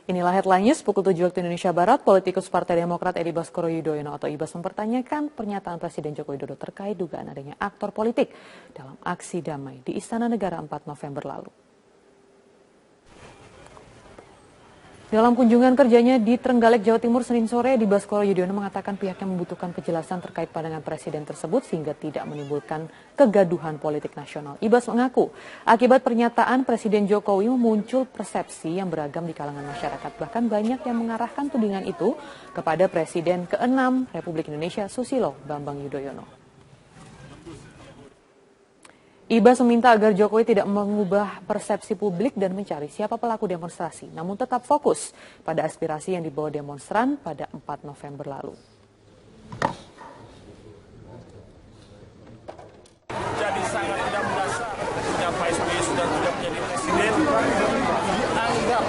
Inilah headline news pukul 7 waktu Indonesia Barat. Politikus Partai Demokrat Edi Baskoro Yudhoyono atau Ibas mempertanyakan pernyataan Presiden Joko Widodo terkait dugaan adanya aktor politik dalam aksi damai di Istana Negara 4 November lalu. Dalam kunjungan kerjanya di Trenggalek, Jawa Timur, Senin sore, Edi Baskoro Yudhoyono mengatakan pihaknya membutuhkan kejelasan terkait pandangan Presiden tersebut sehingga tidak menimbulkan kegaduhan politik nasional. Ibas mengaku, akibat pernyataan Presiden Jokowi muncul persepsi yang beragam di kalangan masyarakat. Bahkan banyak yang mengarahkan tudingan itu kepada Presiden ke-6 Republik Indonesia, Susilo Bambang Yudhoyono. Ibas meminta agar Jokowi tidak mengubah persepsi publik dan mencari siapa pelaku demonstrasi, namun tetap fokus pada aspirasi yang dibawa demonstran pada 4 November lalu. Jadi sangat tidak mendasar ketika Pak SBY sudah tidak menjadi presiden, dianggap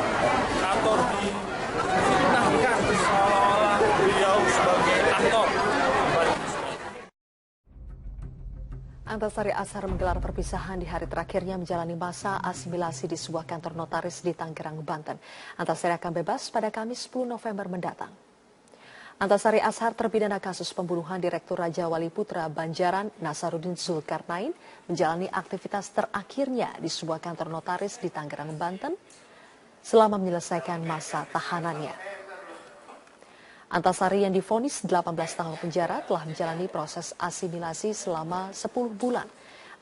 atau difitnahkan seolah-olah beliau sebagai aktor. Antasari Azhar menggelar perpisahan di hari terakhirnya menjalani masa asimilasi di sebuah kantor notaris di Tangerang, Banten. Antasari akan bebas pada Kamis 10 November mendatang. Antasari Azhar terpidana kasus pembunuhan Direktur Raja Wali Putra Banjaran Nasaruddin Zulkarnain menjalani aktivitas terakhirnya di sebuah kantor notaris di Tangerang, Banten selama menyelesaikan masa tahanannya. Antasari yang divonis 18 tahun penjara telah menjalani proses asimilasi selama 10 bulan.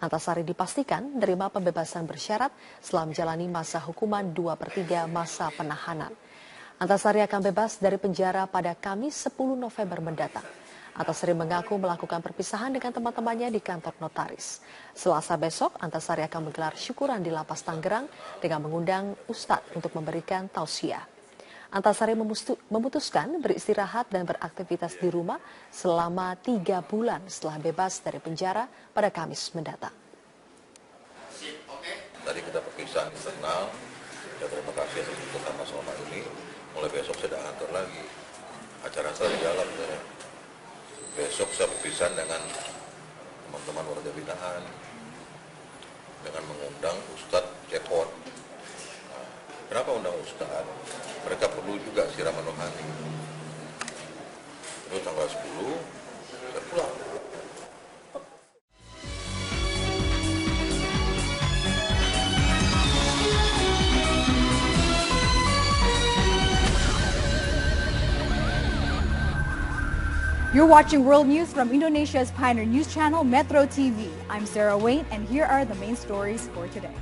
Antasari dipastikan menerima pembebasan bersyarat setelah menjalani masa hukuman 2/3 masa penahanan. Antasari akan bebas dari penjara pada Kamis 10 November mendatang. Antasari mengaku melakukan perpisahan dengan teman-temannya di kantor notaris. Selasa besok, Antasari akan menggelar syukuran di Lapas Tangerang dengan mengundang Ustadz untuk memberikan tausiah. Antasari memutuskan beristirahat dan beraktivitas di rumah selama 3 bulan setelah bebas dari penjara pada Kamis mendatang. Tadi kita perpisahan internal, ya terima kasih atas kerjasama selama ini. Mulai besok saya tidak atur lagi, acara saya jalan. Besok saya perpisahan dengan teman-teman warga binaan, dengan mengundang Ustadz Cepot. Kenapa undang Ustadz? Mereka perlu juga siraman rohani. Terus tanggal 10, saya pulang. You're watching World News from Indonesia's Pioneer News Channel, Metro TV. I'm Sarah Wayne, and here are the main stories for today.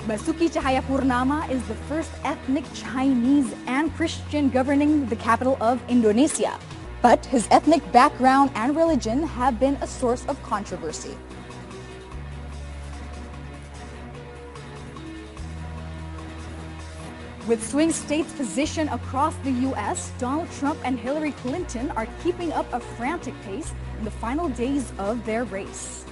Basuki Cahayapurnama is the first ethnic Chinese and Christian governing the capital of Indonesia. But his ethnic background and religion have been a source of controversy. With swing states' position across the U.S., Donald Trump and Hillary Clinton are keeping up a frantic pace in the final days of their race.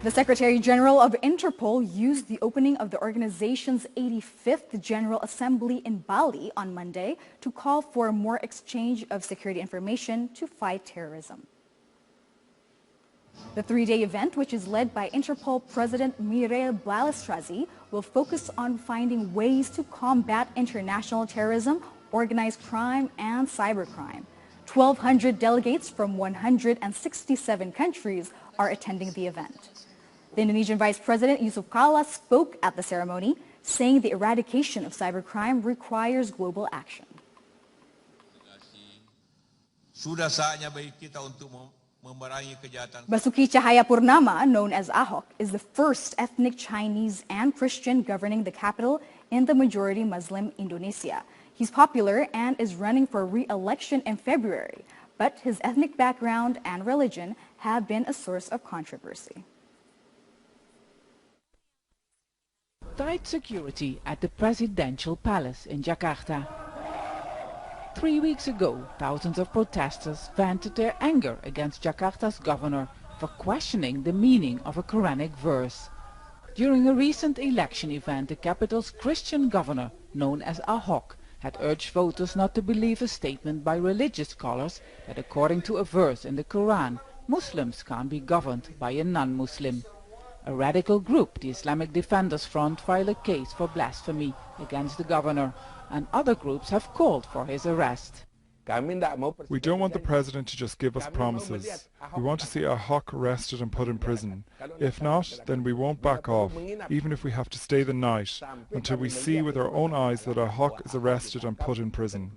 The Secretary General of Interpol used the opening of the organization's 85th General Assembly in Bali on Monday to call for more exchange of security information to fight terrorism. The three-day event, which is led by Interpol President Mireille Balestrazi, will focus on finding ways to combat international terrorism, organized crime, and cybercrime. 1,200 delegates from 167 countries are attending the event. The Indonesian Vice President Yusuf Kala spoke at the ceremony, saying the eradication of cybercrime requires global action. Basuki Cahayapurnama, known as Ahok, is the first ethnic Chinese and Christian governing the capital in the majority Muslim Indonesia. He's popular and is running for re-election in February, but his ethnic background and religion have been a source of controversy. Tight security at the Presidential Palace in Jakarta. 3 weeks ago, thousands of protesters vented their anger against Jakarta's governor for questioning the meaning of a Quranic verse. During a recent election event, the capital's Christian governor, known as Ahok, had urged voters not to believe a statement by religious scholars that according to a verse in the Quran, Muslims can't be governed by a non-Muslim. A radical group, the Islamic Defenders Front, filed a case for blasphemy against the governor, and other groups have called for his arrest. We don't want the president to just give us promises. We want to see Ahok arrested and put in prison. If not, then we won't back off, even if we have to stay the night, until we see with our own eyes that Ahok is arrested and put in prison.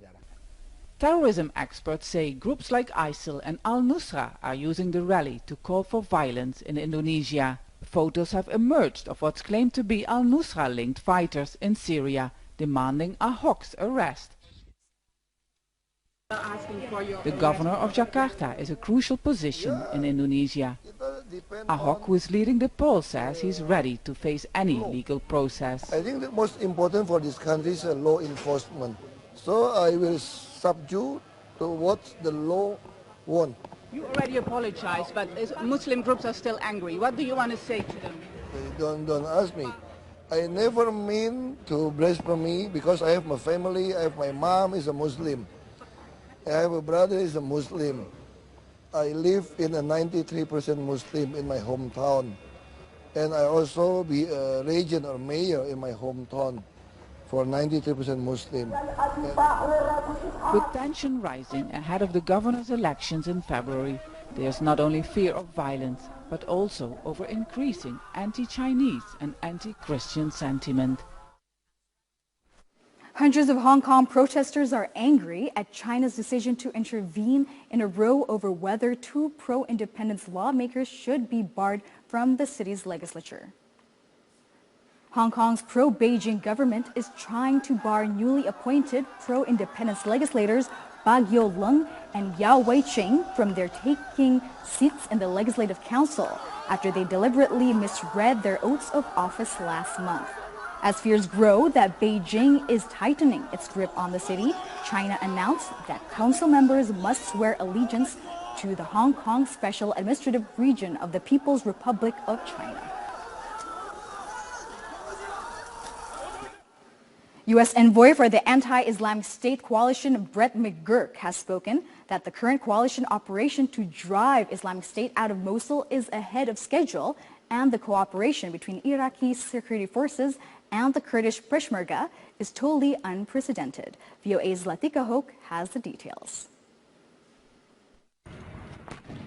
Terrorism experts say groups like ISIL and Al-Nusra are using the rally to call for violence in Indonesia. Photos have emerged of what's claimed to be Al-Nusra-linked fighters in Syria, demanding Ahok's arrest. The governor of Jakarta is a crucial position in Indonesia. Ahok, who is leading the poll, says he's ready to face any legal process. I think the most important for this country is law enforcement. So I will subdue to what the law wants. You already apologized, but Muslim groups are still angry. What do you want to say to them? Don't ask me. I never mean to blasphemy because I have my family. I have my mom is a Muslim. I have a brother is a Muslim. I live in a 93% Muslim in my hometown. And I also be a regent or mayor in my hometown for 93% Muslim. With tension rising ahead of the governor's elections in February, there's not only fear of violence, but also over increasing anti-Chinese and anti-Christian sentiment. Hundreds of Hong Kong protesters are angry at China's decision to intervene in a row over whether two pro-independence lawmakers should be barred from the city's legislature. Hong Kong's pro-Beijing government is trying to bar newly appointed pro-independence legislators Bagyo Leng and Yao Wei-ching from their taking seats in the Legislative Council after they deliberately misread their oaths of office last month. As fears grow that Beijing is tightening its grip on the city, China announced that council members must swear allegiance to the Hong Kong Special Administrative Region of the People's Republic of China. U.S. envoy for the anti-Islamic State coalition, Brett McGurk, has spoken that the current coalition operation to drive Islamic State out of Mosul is ahead of schedule, and the cooperation between Iraqi security forces and the Kurdish Peshmerga is totally unprecedented. VOA's Latika Hoke has the details.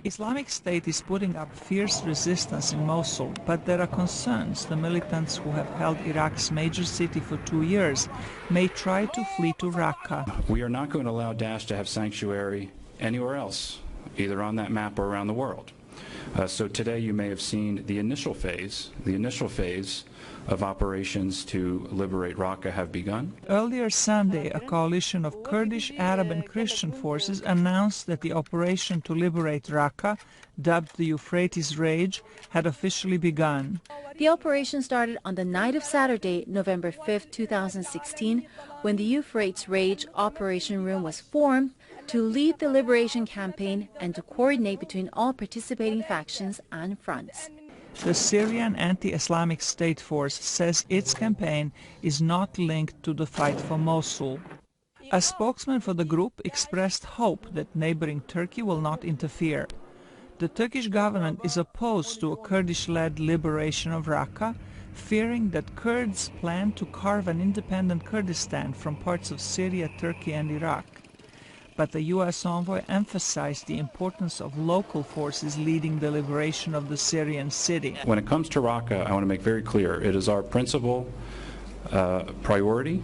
Islamic State is putting up fierce resistance in Mosul, but there are concerns the militants who have held Iraq's major city for 2 years may try to flee to Raqqa. We are not going to allow Daesh to have sanctuary anywhere else, either on that map or around the world. So today you may have seen the initial phase of operations to liberate Raqqa have begun. Earlier Sunday, a coalition of Kurdish, Arab and Christian forces announced that the operation to liberate Raqqa, dubbed the Euphrates Rage, had officially begun. The operation started on the night of Saturday, November 5, 2016, when the Euphrates Rage Operation Room was formed to lead the liberation campaign and to coordinate between all participating factions and fronts. The Syrian anti-Islamic State force says its campaign is not linked to the fight for Mosul. A spokesman for the group expressed hope that neighboring Turkey will not interfere. The Turkish government is opposed to a Kurdish-led liberation of Raqqa, fearing that Kurds plan to carve an independent Kurdistan from parts of Syria, Turkey and Iraq. But the U.S. envoy emphasized the importance of local forces leading the liberation of the Syrian city. When it comes to Raqqa, I want to make very clear, it is our principal priority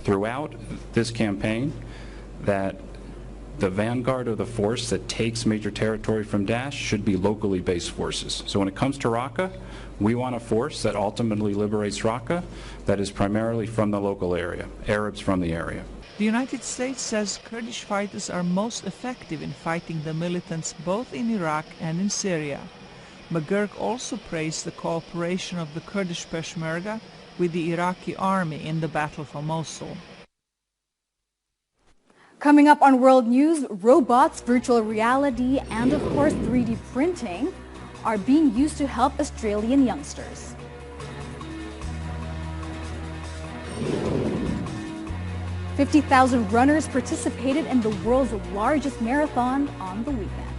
throughout this campaign that the vanguard of the force that takes major territory from Daesh should be locally based forces. So when it comes to Raqqa, we want a force that ultimately liberates Raqqa that is primarily from the local area, Arabs from the area. The United States says Kurdish fighters are most effective in fighting the militants both in Iraq and in Syria. McGurk also praised the cooperation of the Kurdish Peshmerga with the Iraqi army in the battle for Mosul. Coming up on World News, robots, virtual reality, and of course 3D printing are being used to help Australian youngsters. 50,000 runners participated in the world's largest marathon on the weekend.